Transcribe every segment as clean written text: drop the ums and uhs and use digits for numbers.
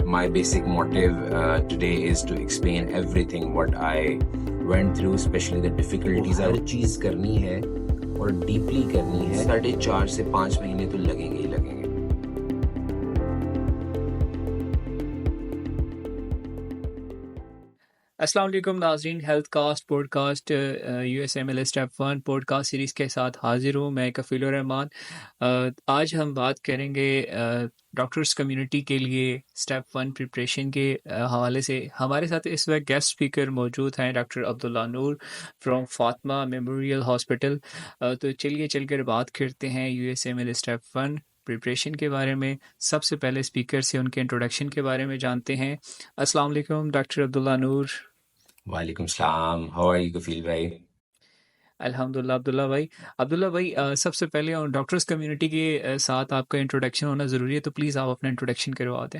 my basic motive today is to explain everything what I went through, especially the difficulties. हर चीज करनी है और deeply करनी है, 4.5 से 5 महीने तो लगेंगे ही लगेंगे। अस्सलाम वालेकुम नाज़रीन, health cast podcast USMLE step 1 podcast series के साथ हाजिर हूँ मैं कफ़ीलुर रहमान। आज हम बात करेंगे डॉक्टर्स कम्युनिटी के लिए स्टेप 1 प्रिपरेशन के हवाले से। हमारे साथ इस वक्त गेस्ट स्पीकर मौजूद हैं doctor Abdullah Noor from Fatima memorial hospital. तो चलिए चलकर बात करते हैं USMLE स्टेप 1 प्रिपरेशन के बारे में। सबसे पहले स्पीकर से उनके इंट्रोडक्शन के बारे में जानते हैं। अस्सलाम वालेकुम डॉक्टर अब्दुल्ला नूर। वालेकुम सलाम, हाउ आर यू कफील भाई? अल्हम्दुलिल्लाह अब्दुल्ला भाई सबसे पहले डॉक्टर्स कम्युनिटी के साथ आपका इंट्रोडक्शन होना ज़रूरी है, तो प्लीज़ आप अपना इंट्रोडक्शन करवा दें।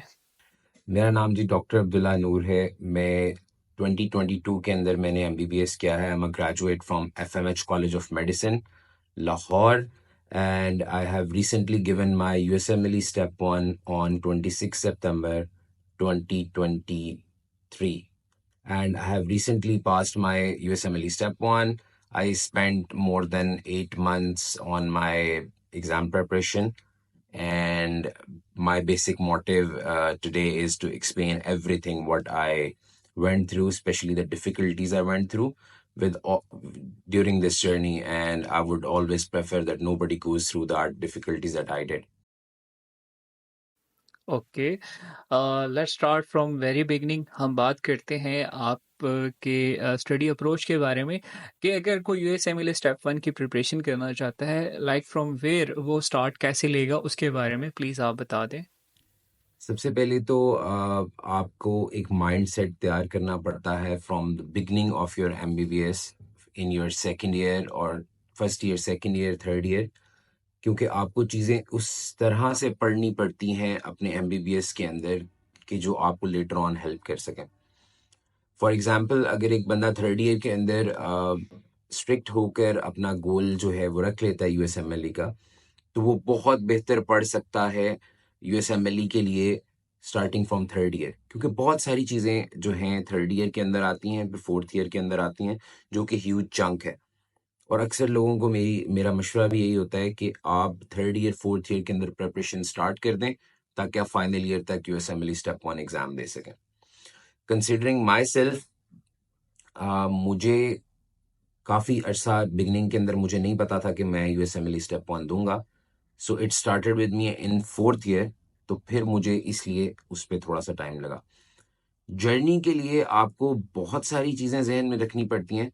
मेरा नाम जी डॉक्टर अब्दुल्ला नूर है। मैं 2022 के अंदर मैंने MBBS किया है। I am a graduate from FMH college of medicine Lahore, and I have recently given my USMLE Step 1 on 26 September 2023, and I have recently passed my USMLE Step 1. I spent more than 8 months on my exam preparation, and my basic motive today is to explain everything what I went through, especially the difficulties I went through during this journey, and I would always prefer that nobody goes through the difficulties that I did. Okay, let's start from very beginning. हम बात करते हैं आप के study approach के बारे में कि अगर कोई USMLE स्टेप 1 की प्रिपरेशन करना चाहता है, लाइक फ्रॉम वेयर वो स्टार्ट कैसे लेगा, उसके बारे में प्लीज़ आप बता दें। सबसे पहले तो आपको एक माइंड सेट तैयार करना पड़ता है from the beginning of your MBBS in your second year और first year, second year, third year, क्योंकि आपको चीज़ें उस तरह से पढ़नी पड़ती हैं अपने MBBS के अंदर कि जो आपको लेटर ऑन हेल्प कर सकें। फॉर एग्जाम्पल, अगर एक बंदा थर्ड ईयर के अंदर स्ट्रिक्ट होकर अपना गोल जो है वो रख लेता है USMLE का, तो वो बहुत बेहतर पढ़ सकता है USMLE के लिए स्टार्टिंग फ्रॉम थर्ड ईयर, क्योंकि बहुत सारी चीज़ें जो हैं थर्ड ईयर के अंदर आती हैं, फिर फोर्थ ईयर के अंदर आती हैं, जो कि ह्यूज चंक है। और अक्सर लोगों को मेरा मशवरा भी यही होता है कि आप थर्ड ईयर फोर्थ ईयर के अंदर प्रिपरेशन स्टार्ट कर दें ताकि आप फाइनल ईयर तक USMLE स्टेप 1 एग्जाम दे सकें। कंसिडरिंग माई सेल्फ, मुझे काफ़ी अरसा बिगनिंग के अंदर मुझे नहीं पता था कि मैं USMLE स्टेप 1 दूंगा, so it started with me in fourth year, तो फिर मुझे इसलिए उस पर थोड़ा सा टाइम लगा। जर्नी के लिए आपको बहुत सारी चीज़ें जहन में रखनी पड़ती हैं,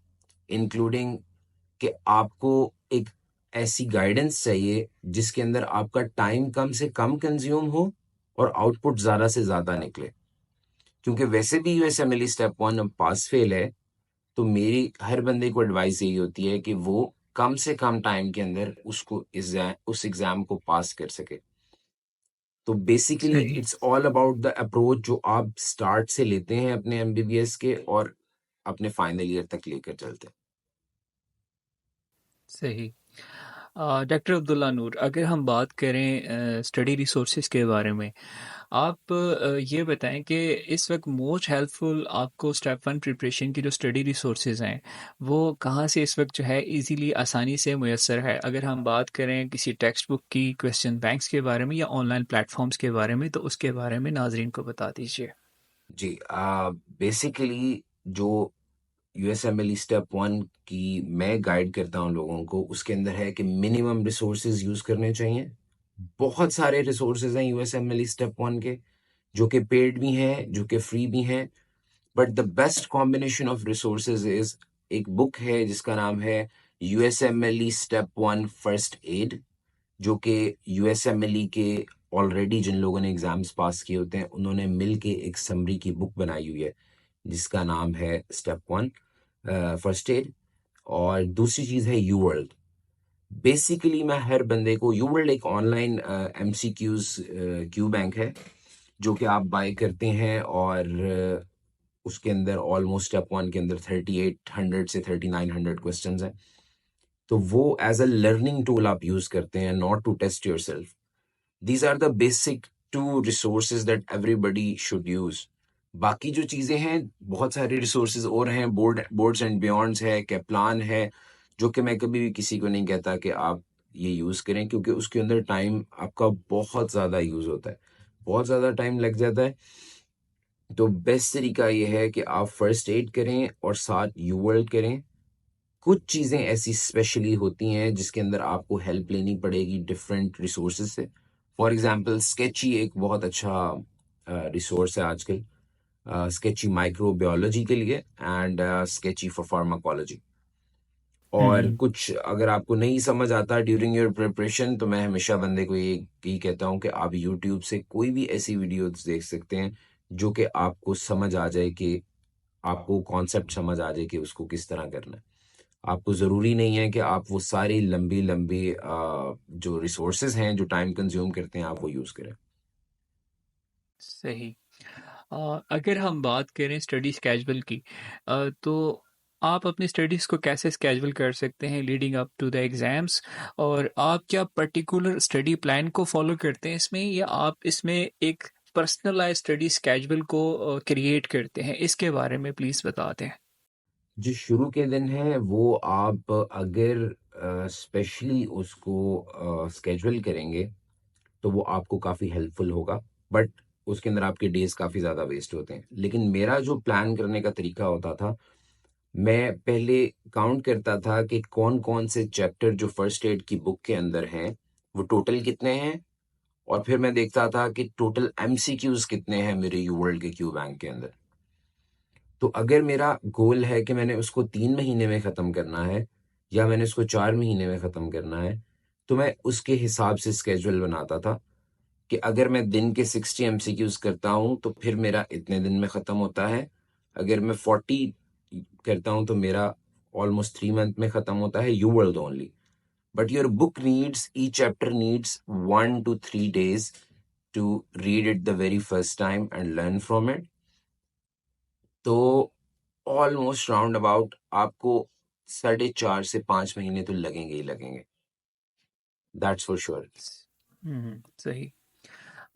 इंक्लूडिंग कि आपको एक ऐसी गाइडेंस चाहिए जिसके अंदर आपका टाइम कम से कम कंज्यूम हो और आउटपुट ज़्यादा से ज़्यादा निकले, क्योंकि वैसे भी USMLE स्टेप 1 पास फेल है, तो मेरी हर बंदे को एडवाइस यही होती है कि वो कम से कम टाइम के अंदर उस एग्जाम को पास कर सके। तो बेसिकली सही it's all about the approach जो आप स्टार्ट से लेते हैं अपने MBBS के और अपने फाइनल ईयर तक लेकर चलते हैं। सही। डॉक्टर अब्दुल्ला नूर, अगर हम बात करें स्टडी रिसोर्सेज के बारे में, आप ये बताएं कि इस वक्त मोस्ट हेल्पफुल आपको स्टेप 1 प्रिपरेशन की जो स्टडी रिसोर्सेज हैं वो कहाँ से इस वक्त जो है इजीली आसानी से मुयसर है। अगर हम बात करें किसी टेक्स्ट बुक की, क्वेश्चन बैंक्स के बारे में या ऑनलाइन प्लेटफॉर्म्स के बारे में, तो उसके बारे में नाजरीन को बता दीजिए। जी, बेसिकली जो USMLE स्टेप 1 की मैं गाइड करता हूँ लोगों को, उसके अंदर है कि मिनिमम रिसोर्सेज यूज करने चाहिए। बहुत सारे रिसोर्सेज हैं USMLE स्टेप 1 के, जो कि पेड भी हैं, जो कि फ्री भी हैं, but the best combination of resources is एक बुक है जिसका नाम है USMLE स्टेप 1 फर्स्ट एड, जो कि USMLE के ऑलरेडी जिन लोगों ने एग्जाम्स पास किए होते हैं उन्होंने मिल के एक समरी की बुक बनाई हुई है जिसका नाम है स्टेप 1 फर्स्ट एड। और दूसरी चीज़ है YouWorld। बेसिकली मैं हर बंदे को, YouWorld एक ऑनलाइन MCQs क्यू बैंक है जो कि आप बाय करते हैं, और उसके अंदर ऑलमोस्ट स्टेप 1 के अंदर 3800 से 3900 क्वेश्चंस हैं। तो वो एज अ लर्निंग टूल आप यूज करते हैं, not to test yourself. These are the basic two resources that everybody should use. बाकी जो चीज़ें हैं, बहुत सारे resources और हैं, बोर्ड्स एंड बियॉन्ड्स है, कैप्लान है, जो कि मैं कभी भी किसी को नहीं कहता कि आप ये यूज़ करें, क्योंकि उसके अंदर टाइम आपका बहुत ज़्यादा यूज़ होता है, बहुत ज़्यादा टाइम लग जाता है। तो बेस्ट तरीका ये है कि आप फर्स्ट एड करें और साथ यू वर्ल्ड करें। कुछ चीज़ें ऐसी स्पेशली होती हैं जिसके अंदर आपको हेल्प लेनी पड़ेगी डिफरेंट रिसोर्सेज से। फॉर एग्जांपल स्केची एक बहुत अच्छा रिसोर्स है आजकल, स्केची माइक्रोबायोलॉजी के लिए एंड स्केची फॉर फार्माकोलॉजी। और कुछ अगर आपको नहीं समझ आता ड्यूरिंग योर प्रिपरेशन, तो मैं हमेशा बंदे को यही कहता हूँ कि आप यूट्यूब से कोई भी ऐसी वीडियोस देख सकते हैं जो कि आपको समझ आ जाए, कि आपको कॉन्सेप्ट समझ आ जाए कि उसको किस तरह करना है। आपको ज़रूरी नहीं है कि आप वो सारी लंबी लंबी जो रिसोर्सेज हैं जो टाइम कंज्यूम करते हैं, आप वो यूज़ करें। सही। अगर हम बात करें स्टडी स्केड्यूल की, तो आप अपनी स्टडीज़ को कैसे स्केड्यूल कर सकते हैं leading up to the exams? और आप क्या पर्टिकुलर स्टडी प्लान को फ़ॉलो करते हैं इसमें, या आप इसमें एक पर्सनलाइज़्ड स्टडी स्केड्यूल को क्रिएट करते हैं? इसके बारे में प्लीज़ बता दें। जो शुरू के दिन हैं वो आप अगर स्पेशली उसको स्केड्यूल करेंगे तो वो आपको काफ़ी हेल्पफुल होगा, बट उसके अंदर आपके डेज काफ़ी ज़्यादा वेस्ट होते हैं। लेकिन मेरा जो प्लान करने का तरीका होता था, मैं पहले काउंट करता था कि कौन कौन से चैप्टर जो फर्स्ट एड की बुक के अंदर हैं वो टोटल कितने हैं, और फिर मैं देखता था कि टोटल एमसीक्यूज कितने हैं मेरे यू वर्ल्ड के क्यू बैंक के अंदर। तो अगर मेरा गोल है कि मैंने उसको 3 महीने में ख़त्म करना है या मैंने उसको 4 महीने में ख़त्म करना है, तो मैं उसके हिसाब से स्केड्यूल बनाता था कि अगर मैं दिन के 60 एमसीक्यूज करता हूँ तो फिर मेरा इतने दिन में ख़त्म होता है। अगर मैं 40 करता हूँ तो मेरा ऑलमोस्ट 3 मंथ में ख़त्म होता है, you world only. But your book needs, each chapter needs 1 to 3 days to read it the very first time and learn from it. तो ऑलमोस्ट राउंड अबाउट आपको 4.5 से 5 महीने तो लगेंगे ही लगेंगे, दैट्स फॉर श्योर। सही।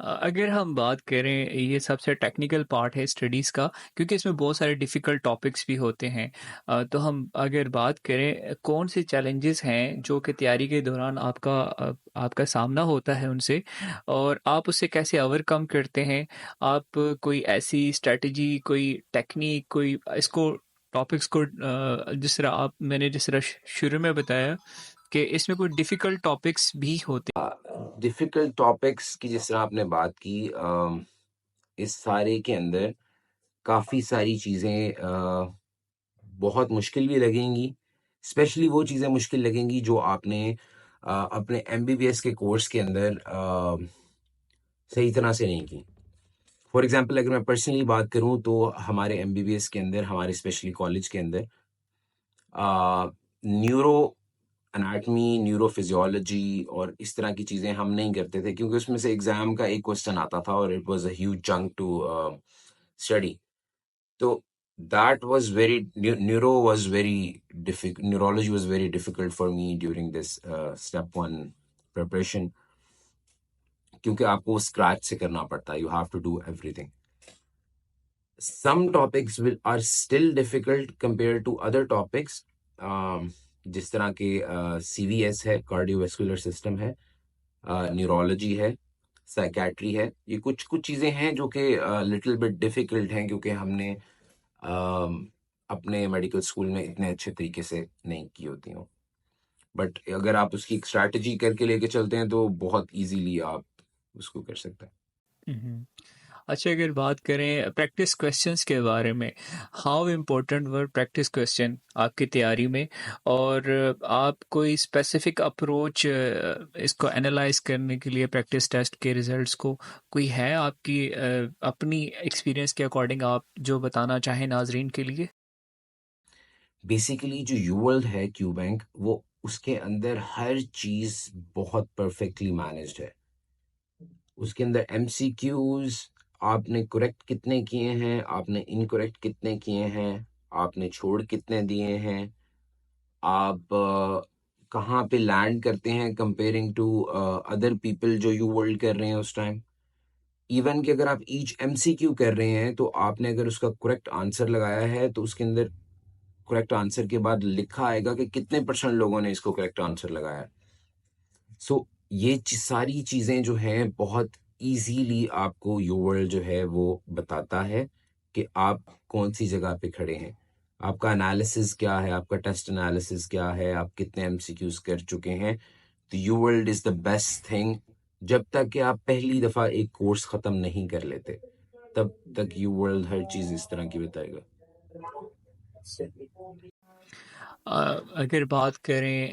अगर हम बात करें, ये सबसे टेक्निकल पार्ट है स्टडीज़ का, क्योंकि इसमें बहुत सारे डिफ़िकल्ट टॉपिक्स भी होते हैं। तो हम अगर बात करें, कौन से चैलेंजेस हैं जो कि तैयारी के दौरान आपका सामना होता है उनसे, और आप उससे कैसे ओवरकम करते हैं? आप कोई ऐसी स्ट्रैटेजी, कोई टेक्निक, कोई इसको टॉपिक्स को जिस तरह शुरू में बताया कि इसमें कोई डिफ़िकल्ट टॉपिक्स भी होते डिफिकल्ट टॉपिक्स की जिस तरह आपने बात की, इस सारे के अंदर काफ़ी सारी चीज़ें बहुत मुश्किल भी लगेंगी। स्पेशली वो चीज़ें मुश्किल लगेंगी जो आपने अपने एमबीबीएस के कोर्स के अंदर सही तरह से नहीं की। फॉर एग्जांपल अगर मैं पर्सनली बात करूं तो हमारे एमबीबीएस के अंदर, हमारे स्पेशली कॉलेज के अंदर न्यूरो एनाटमी, न्यूरोफिजियोलॉजी और इस तरह की चीज़ें हम नहीं करते थे, क्योंकि उसमें से एग्ज़ाम का एक क्वेश्चन आता था और it was a huge chunk to study. तो that was very neuro was very difficult neurology was very difficult for me during this step 1 preparation, क्योंकि आपको स्क्रैच से करना पड़ता है, you have to do everything. Some topics are still difficult compared to other topics, जिस तरह के CVS है, कार्डियोवैस्कुलर सिस्टम है, न्यूरोलॉजी है, साइकेट्री है। ये कुछ कुछ चीज़ें हैं जो कि लिटिल बिट डिफिकल्ट हैं, क्योंकि हमने अपने मेडिकल स्कूल में इतने अच्छे तरीके से नहीं की होती हों। बट अगर आप उसकी एक स्ट्रैटेजी करके लेके चलते हैं तो बहुत इजीली आप उसको कर सकते हैं। हैं? अच्छा, अगर बात करें प्रैक्टिस क्वेश्चंस के बारे में, how important were practice question आपकी तैयारी में? और आप कोई स्पेसिफिक अप्रोच इसको एनालाइज करने के लिए प्रैक्टिस टेस्ट के रिजल्ट्स को, कोई है आपकी अपनी एक्सपीरियंस के अकॉर्डिंग आप जो बताना चाहें नाजरीन के लिए? बेसिकली जो यूवर्ल्ड है, क्यू बैंक, वो उसके अंदर हर चीज़ बहुत परफेक्टली मैनेज्ड है। उसके अंदर एमसीक्यूज, आपने करेक्ट कितने किए हैं, आपने इनकरेक्ट कितने किए हैं, आपने छोड़ कितने दिए हैं, आप कहाँ पे लैंड करते हैं कंपेयरिंग टू अदर पीपल जो यू वर्ल्ड कर रहे हैं उस टाइम। इवन कि अगर आप ईच एमसीक्यू कर रहे हैं तो आपने अगर उसका करेक्ट आंसर लगाया है तो उसके अंदर करेक्ट आंसर के बाद लिखा आएगा कि कितने % लोगों ने इसको करेक्ट आंसर लगाया। सो ये सारी चीजें जो हैं बहुत इजीली आपको योर वर्ल्ड जो है वो बताता है कि आप कौन सी जगह पे खड़े हैं, आपका एनालिसिस क्या है, आपका टेस्ट एनालिसिस क्या है, आप कितने एमसीक्यूज कर चुके हैं। तो you world is the best thing. जब तक कि आप पहली दफा एक कोर्स खत्म नहीं कर लेते तब तक यू वर्ल्ड हर चीज इस तरह की बताएगा। अगर बात करें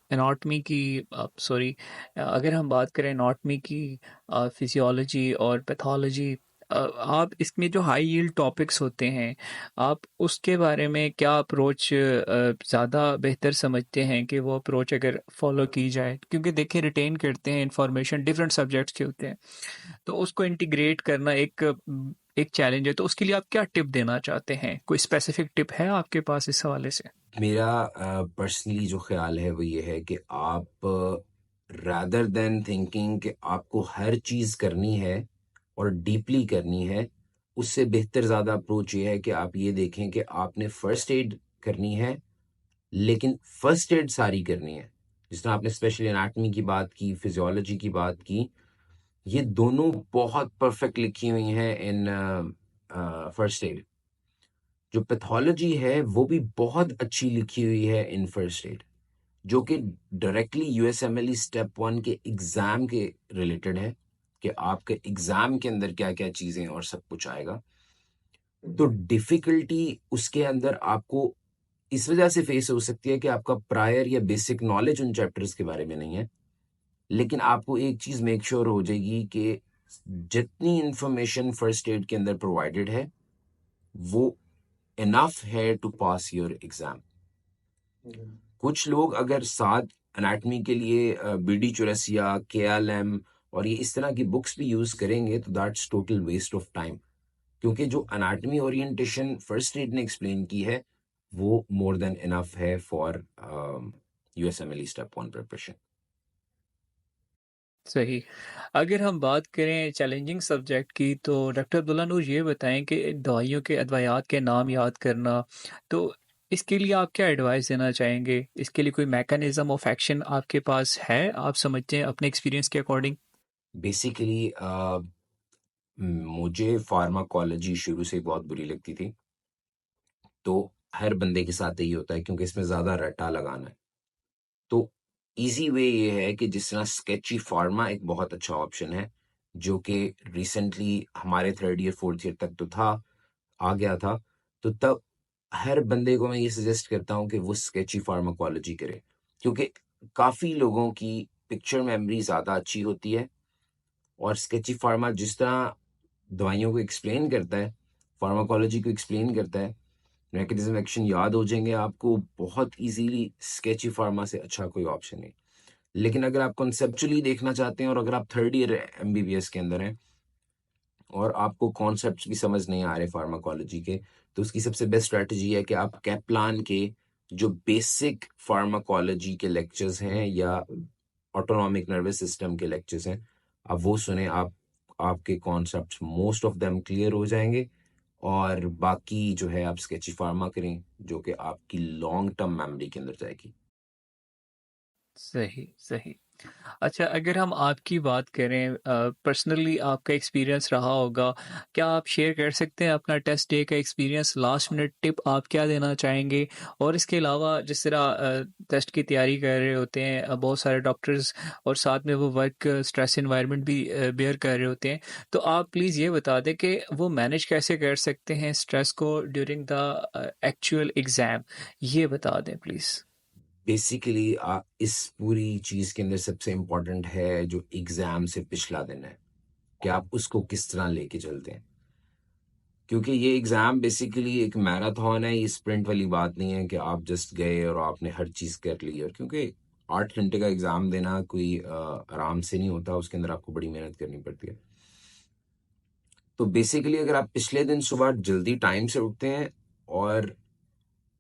एनाटॉमी की, सॉरी, अगर हम बात करें एनाटॉमी की, फिजियोलॉजी और पैथोलॉजी, आप इसमें जो हाई यील्ड टॉपिक्स होते हैं, आप उसके बारे में क्या अप्रोच ज़्यादा बेहतर समझते हैं कि वो अप्रोच अगर फॉलो की जाए? क्योंकि देखिए, रिटेन करते हैं इंफॉर्मेशन, डिफरेंट सब्जेक्ट्स के होते हैं, तो उसको इंटीग्रेट करना एक चैलेंज है। तो उसके लिए आप क्या टिप देना चाहते हैं? कोई स्पेसिफिक टिप है आपके पास इस हवाले से? मेरा पर्सनली जो ख्याल है वो ये है कि आप रादर देन थिंकिंग कि आपको हर चीज करनी है और डीपली करनी है, उससे बेहतर ज़्यादा अप्रोच ये है कि आप ये देखें कि आपने फर्स्ट एड करनी है, लेकिन फर्स्ट एड सारी करनी है। जिस तरह आपने स्पेशली एनाटॉमी की बात की, फिजियोलॉजी की बात की, ये दोनों बहुत परफेक्ट लिखी हुई हैं इन फर्स्ट एड। जो पैथोलॉजी है वो भी बहुत अच्छी लिखी हुई है इन फर्स्ट एड, जो कि डायरेक्टली यूएसएमएलई स्टेप 1 के एग्जाम के रिलेटेड है कि आपके एग्जाम के अंदर क्या क्या चीजें और सब कुछ आएगा। तो डिफिकल्टी उसके अंदर आपको इस वजह से फेस हो सकती है कि आपका प्रायर या बेसिक नॉलेज उन चैप्टर्स के बारे में नहीं है, लेकिन आपको एक चीज मेक श्योर हो जाएगी कि जितनी इंफॉर्मेशन फर्स्ट एड के अंदर प्रोवाइडेड है वो इनफ है टू पास योर एग्जाम। कुछ लोग अगर साथ एनाटॉमी के लिए BD चौरसिया, KLM और ये इस तरह की बुक्स भी यूज करेंगे तो that's total waste of time, क्योंकि जो एनाटॉमी ओरिएंटेशन फर्स्ट एड ने एक्सप्लेन की है वो मोर देन इनफ है फॉर यूएसएमएलई स्टेप 1 प्रिपरेशन। सही। अगर हम बात करें चैलेंजिंग सब्जेक्ट की, तो डॉक्टर अब्दुल्ला नूर ये बताएं कि दवाइयों के अद्वयात के नाम याद करना, तो इसके लिए आप क्या एडवाइस देना चाहेंगे? इसके लिए कोई मैकेनिज्म ऑफ एक्शन आपके पास है, आप समझते हैं अपने एक्सपीरियंस के अकॉर्डिंग? बेसिकली मुझे फार्माकोलॉजी शुरू से बहुत बुरी लगती थी, तो हर बंदे के साथ यही होता है क्योंकि इसमें ज्यादा रट्टा लगाना है। तो इजी वे ये है कि जिस तरह स्केची फार्मा एक बहुत अच्छा ऑप्शन है, जो कि रिसेंटली हमारे 3rd ईयर 4th ईयर तक तो था, आ गया था, तो तब हर बंदे को मैं ये सजेस्ट करता हूँ कि वो स्केची फार्माकोलॉजी करे, क्योंकि काफी लोगों की पिक्चर मेमोरी ज्यादा अच्छी होती है और स्केची फार्मा जिस तरह दवाइयों को एक्सप्लेन करता है, फार्माकोलॉजी को एक्सप्लेन करता है, मैकेनिज्म एक्शन याद हो जाएंगे आपको बहुत इजीली। स्केची फार्मा से अच्छा कोई ऑप्शन नहीं। लेकिन अगर आप कॉन्सेप्चुअली देखना चाहते हैं और अगर आप 3rd ईयर MBBS के अंदर हैं और आपको कॉन्सेप्ट्स भी समझ नहीं आ रहे फार्माकोलॉजी के, तो उसकी सबसे बेस्ट स्ट्रैटेजी है कि आप कैप्लान के जो बेसिक फार्माकोलॉजी के लेक्चर्स हैं या ऑटोनॉमिक नर्वस सिस्टम के लेक्चर्स हैं, आप वो सुने। आपके concepts most of them clear हो जाएंगे और बाकी जो है आप स्केची फार्मा करें, जो कि आपकी लॉन्ग टर्म मेमोरी के अंदर जाएगी। सही, सही। अच्छा, अगर हम आपकी बात करें, पर्सनली आपका एक्सपीरियंस रहा होगा, क्या आप शेयर कर सकते हैं अपना टेस्ट डे का एक्सपीरियंस? लास्ट मिनट टिप आप क्या देना चाहेंगे? और इसके अलावा जिस तरह टेस्ट की तैयारी कर रहे होते हैं बहुत सारे डॉक्टर्स, और साथ में वो वर्क स्ट्रेस एनवायरनमेंट भी बेयर कर रहे होते हैं, तो आप प्लीज़ ये बता दें कि वो मैनेज कैसे कर सकते हैं स्ट्रेस को ड्यूरिंग द एक्चुअल एग्ज़ाम? ये बता दें प्लीज़। बेसिकली इस पूरी चीज के अंदर सबसे इम्पोर्टेंट है जो एग्जाम से पिछला दिन है, कि आप उसको किस तरह लेके चलते हैं, क्योंकि ये एग्जाम बेसिकली एक मैराथन है, ये स्प्रिंट वाली बात नहीं है कि आप जस्ट गए और आपने हर चीज कर ली। और क्योंकि 8 घंटे का एग्जाम देना कोई आराम से नहीं होता, उसके अंदर आपको बड़ी मेहनत करनी पड़ती है। तो बेसिकली अगर आप पिछले दिन सुबह जल्दी टाइम से उठते हैं और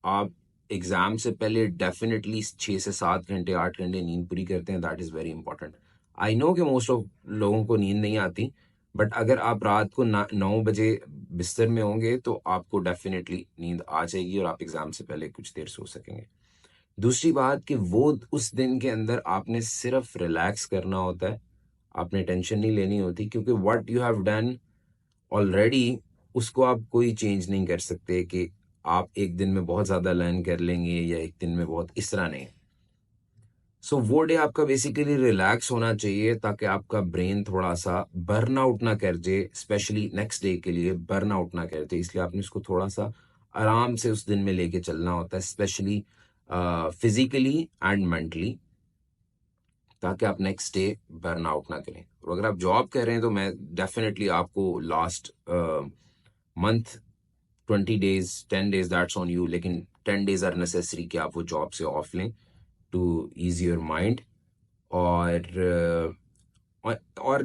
आप एग्जाम से पहले डेफिनेटली 6 से 7 घंटे 8 घंटे नींद पूरी करते हैं, that is very important. I know कि मोस्ट ऑफ लोगों को नींद नहीं आती, बट अगर आप रात को 9 बजे बिस्तर में होंगे तो आपको डेफिनेटली नींद आ जाएगी और आप एग्जाम से पहले कुछ देर सो सकेंगे। दूसरी बात कि वो उस दिन के अंदर आपने सिर्फ रिलैक्स करना होता है, आपने टेंशन नहीं लेनी होती, क्योंकि what you have done already उसको आप कोई चेंज नहीं कर सकते कि आप एक दिन में बहुत ज़्यादा लर्न कर लेंगे या एक दिन में बहुत, इस तरह नहीं। सो वो डे आपका बेसिकली रिलैक्स होना चाहिए ताकि आपका ब्रेन थोड़ा सा बर्न आउट ना कर जाए, स्पेशली नेक्स्ट डे के लिए बर्न आउट ना कर जाए, इसलिए आपने उसको थोड़ा सा आराम से उस दिन में लेके चलना होता है, स्पेशली फिजिकली एंड मेंटली, ताकि आप नेक्स्ट डे बर्न आउट ना करें। और अगर आप जॉब कर रहे हैं तो मैं डेफिनेटली आपको last month 20 days 10 days that's on you, लेकिन 10 days आर नेसेसरी कि आप वो जॉब से ऑफ लें टू ईज योर माइंड। और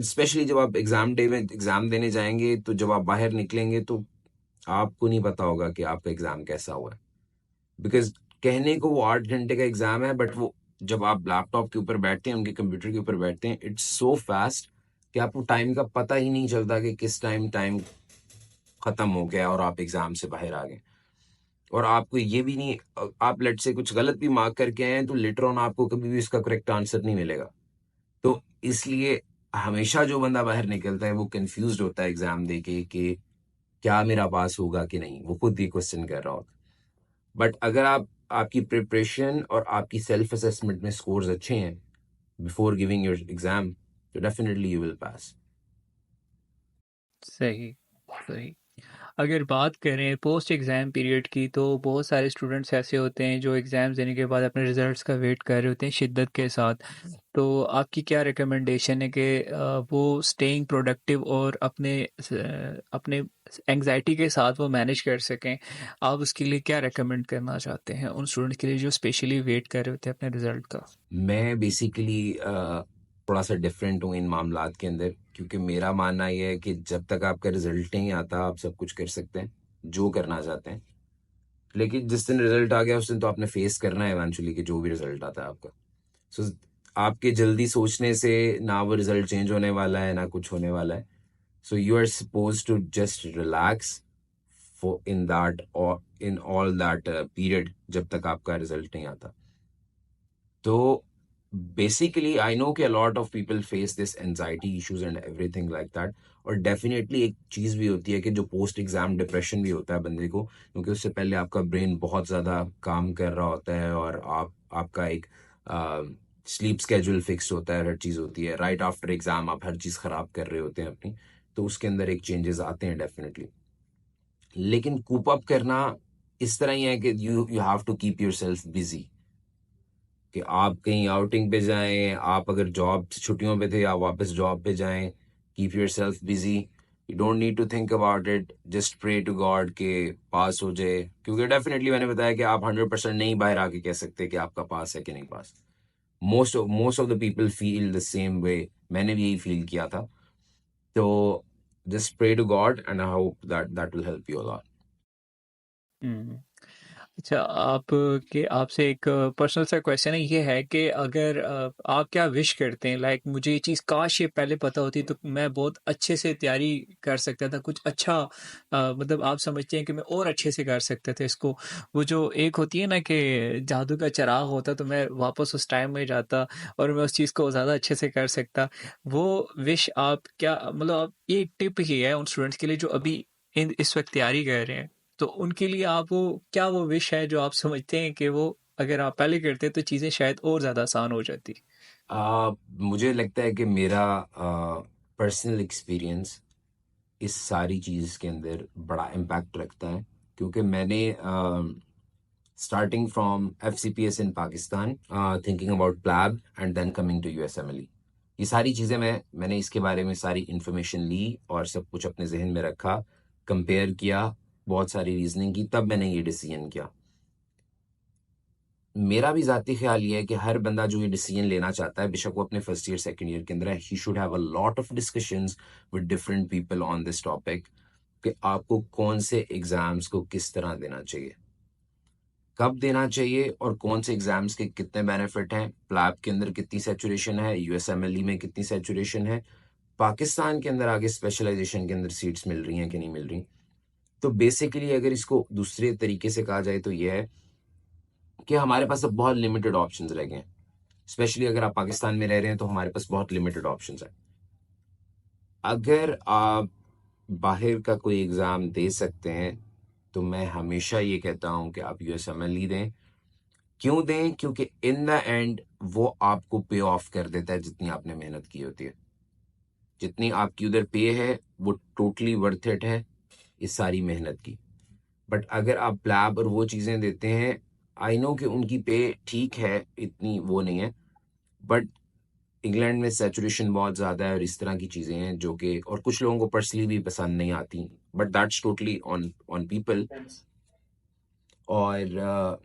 स्पेशली जब आप एग्जाम डे में एग्जाम देने जाएंगे तो जब आप बाहर निकलेंगे तो आपको नहीं पता होगा कि आपका एग्जाम कैसा हुआ है, बिकॉज कहने को वो 8 घंटे का एग्जाम है, बट वो जब आप लैपटॉप के ऊपर बैठते हैं, उनके कंप्यूटर के ऊपर बैठते हैं, इट्स सो फास्ट कि आपको टाइम का पता ही नहीं चलता कि किस टाइम खत्म हो गया और आप एग्जाम से बाहर आ गए। और आपको ये भी नहीं, आप लेट से कुछ गलत भी मार्क करके आए हैं तो लेटर ऑन आपको कभी भी इसका करेक्ट आंसर नहीं मिलेगा। तो इसलिए हमेशा जो बंदा बाहर निकलता है वो कंफ्यूज्ड होता है एग्जाम दे के कि क्या मेरा पास होगा कि नहीं, वो खुद ही क्वेश्चन कर रहा होता। बट अगर आपकी प्रिपरेशन और आपकी सेल्फ असेसमेंट में स्कोर्स अच्छे हैं बिफोर गिविंग योर एग्जाम, तो डेफिनेटली यू विल पास। सही, सही। अगर बात करें पोस्ट एग्ज़ाम पीरियड की, तो बहुत सारे स्टूडेंट्स ऐसे होते हैं जो एग्ज़ाम देने के बाद अपने रिजल्ट्स का वेट कर रहे होते हैं शिद्दत के साथ। तो आपकी क्या रिकमेंडेशन है कि वो स्टेइंग प्रोडक्टिव और अपने एंग्जाइटी के साथ वो मैनेज कर सकें? आप उसके लिए क्या रिकमेंड करना चाहते हैं उन स्टूडेंट्स के लिए जो स्पेशली वेट कर रहे होते हैं अपने रिजल्ट का? मैं बेसिकली थोड़ा सा डिफरेंट हूँ इन मामलात के अंदर, क्योंकि मेरा मानना ये है कि जब तक आपका रिजल्ट नहीं आता आप सब कुछ कर सकते हैं जो करना चाहते हैं, लेकिन जिस दिन रिजल्ट आ गया उस दिन तो आपने फेस करना है इवेंचुअली कि जो भी रिजल्ट आता है आपका। सो आपके जल्दी सोचने से ना वो रिजल्ट चेंज होने वाला है ना कुछ होने वाला है। So you are suppose to just relax for in that और इन ऑल दैट पीरियड जब तक आपका रिजल्ट नहीं आता। तो बेसिकली आई नो कि lot of people face this anxiety issues and everything like that. और डेफिनेटली एक चीज़ भी होती है कि जो पोस्ट एग्जाम डिप्रेशन भी होता है बंदे को, क्योंकि उससे पहले आपका ब्रेन बहुत ज़्यादा काम कर रहा होता है और आपका एक स्लीप स्केड्यूल फिक्स होता है, हर चीज़ होती है, राइट आफ्टर एग्जाम आप हर चीज़ ख़राब कर रहे होते हैं अपनी, तो उसके अंदर एक चेंजेस आते हैं डेफिनेटली। लेकिन कूप अप करना इस तरह ही है कि you you have to keep yourself busy, कि आप कहीं आउटिंग पे जाएं, आप अगर जॉब छुट्टियों पे थे आप वापस जॉब पे जाएं, keep yourself busy. You don't need to think about it, just pray to God के पास हो जाए, क्योंकि डेफिनेटली मैंने बताया कि आप 100% नहीं बाहर आके कह सकते कि आपका पास है कि नहीं पास। Most of the people feel the same way, मैंने भी यही फील किया था। तो just pray to God and I hope that that will help you a lot. हुँ। अच्छा, आप के आपसे एक पर्सनल सा क्वेश्चन है, ये है कि अगर आप क्या विश करते हैं, लाइक मुझे ये चीज़ काश ये पहले पता होती तो मैं बहुत अच्छे से तैयारी कर सकता था, कुछ अच्छा मतलब आप समझते हैं कि मैं और अच्छे से कर सकता था इसको। वो जो एक होती है ना कि जादू का चिराग होता, तो मैं वापस उस टाइम में जाता और मैं उस चीज़ को ज़्यादा अच्छे से कर सकता। वो विश आप क्या, मतलब आप, ये एक टिप ही है उन स्टूडेंट्स के लिए जो अभी इस वक़्त तैयारी कर रहे हैं। तो उनके लिए आप वो क्या, वो विश है जो आप समझते हैं कि वो अगर आप पहले करते तो चीज़ें शायद और ज़्यादा आसान हो जाती? मुझे लगता है कि मेरा पर्सनल एक्सपीरियंस इस सारी चीज़ के अंदर बड़ा इम्पैक्ट रखता है, क्योंकि मैंने starting from FCPS in Pakistan, thinking about PLAB and then coming to USMLE, ये सारी चीज़ें मैंने इसके बारे में सारी इन्फॉर्मेशन ली और सब कुछ अपने जहन में रखा, कंपेयर किया, बहुत सारी रीजनिंग की, तब मैंने ये डिसीजन किया। मेरा भी ज़ाती ख्याल ये है कि हर बंदा जो ये डिसीजन लेना चाहता है, बेशक वो अपने फर्स्ट ईयर सेकंड ईयर के अंदर है, he should have a lot of discussions with different people on this topic कि आपको कौन से एग्जाम्स को किस तरह देना चाहिए। कब देना चाहिए और कौन से एग्जाम्स के कितने बेनिफिट हैं, प्लैब के अंदर कितनी सैचुरेशन है, यूएसएमएलई में कितनी सैचुरेशन है, पाकिस्तान के अंदर आगे स्पेशलाइजेशन के अंदर सीट्स मिल रही हैं कि नहीं मिल रही। तो बेसिकली अगर इसको दूसरे तरीके से कहा जाए तो यह है कि हमारे पास अब बहुत लिमिटेड ऑप्शंस रह गए हैं। स्पेशली अगर आप पाकिस्तान में रह रहे हैं तो हमारे पास बहुत लिमिटेड ऑप्शंस हैं। अगर आप बाहर का कोई एग्ज़ाम दे सकते हैं तो मैं हमेशा ये कहता हूँ कि आप यूएसएमएलई दें। क्यों दें? क्योंकि इन द एंड वो आपको पे ऑफ कर देता है जितनी आपने मेहनत की होती है। जितनी आपकी उधर पे है वो टोटली वर्थ इट है इस सारी मेहनत की। बट अगर आप प्लैब और वो चीज़ें देते हैं, आई नो कि उनकी पे ठीक है, इतनी वो नहीं है, बट इंग्लैंड में सैचुरेशन बहुत ज़्यादा है और इस तरह की चीज़ें हैं जो कि और कुछ लोगों को पर्सनली भी पसंद नहीं आती, but that's totally on on people. और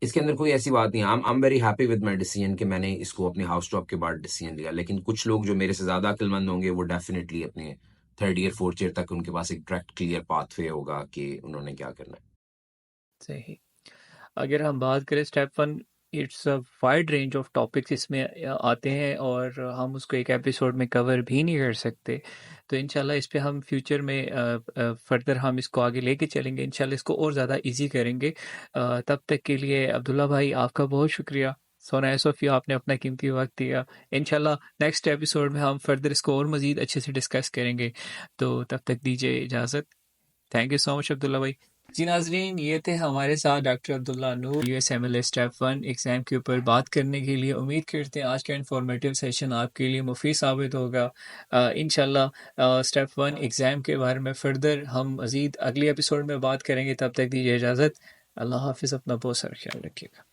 इसके अंदर कोई ऐसी बात नहीं। I am very happy with my decision कि मैंने इसको अपने हाउस टॉप के बाद डिसीजन लिया। लेकिन कुछ लोग जो मेरे से ज़्यादा अक्लमंद होंगे वो डेफिनेटली अपने थर्ड ईयर फोर्थ ईयर तक उनके पास एक डायरेक्ट क्लियर पाथवे होगा कि उन्होंने क्या करना है। सही। अगर हम बात करें step one, it's a wide range of topics इसमें आते हैं और हम उसको एक एपिसोड में कवर भी नहीं कर सकते। तो इंशाल्लाह इस पे हम फ्यूचर में फर्दर हम इसको आगे लेके चलेंगे, इंशाल्लाह इसको और ज़्यादा इजी करेंगे। तब तक के लिए अब्दुल्ला भाई आपका बहुत शुक्रिया। सोना सोफिया आपने अपना कीमती वक्त दिया। इंशाल्लाह नेक्स्ट एपिसोड में हम फर्दर इसको और मज़ीद अच्छे से डिस्कस करेंगे। तो तब तक दीजिए इजाज़त। Thank you so much Abdullah भाई। जी नाजरीन, ये थे हमारे साथ डॉक्टर अब्दुल्ला नूर यूएसएमएलए स्टेप 1 एग्ज़ाम के ऊपर बात करने के लिए। उम्मीद करते हैं आज का इन्फॉर्मेटिव सेशन आपके लिए मुफीद साबित होगा। इंशाल्लाह स्टेप 1 एग्ज़ाम के बारे में फर्दर हम मज़ीद अगली एपिसोड में बात करेंगे। तब तक दीजिए इजाज़त। अल्लाह हाफिज़, अपना बहुत सारा ख्याल रखिएगा।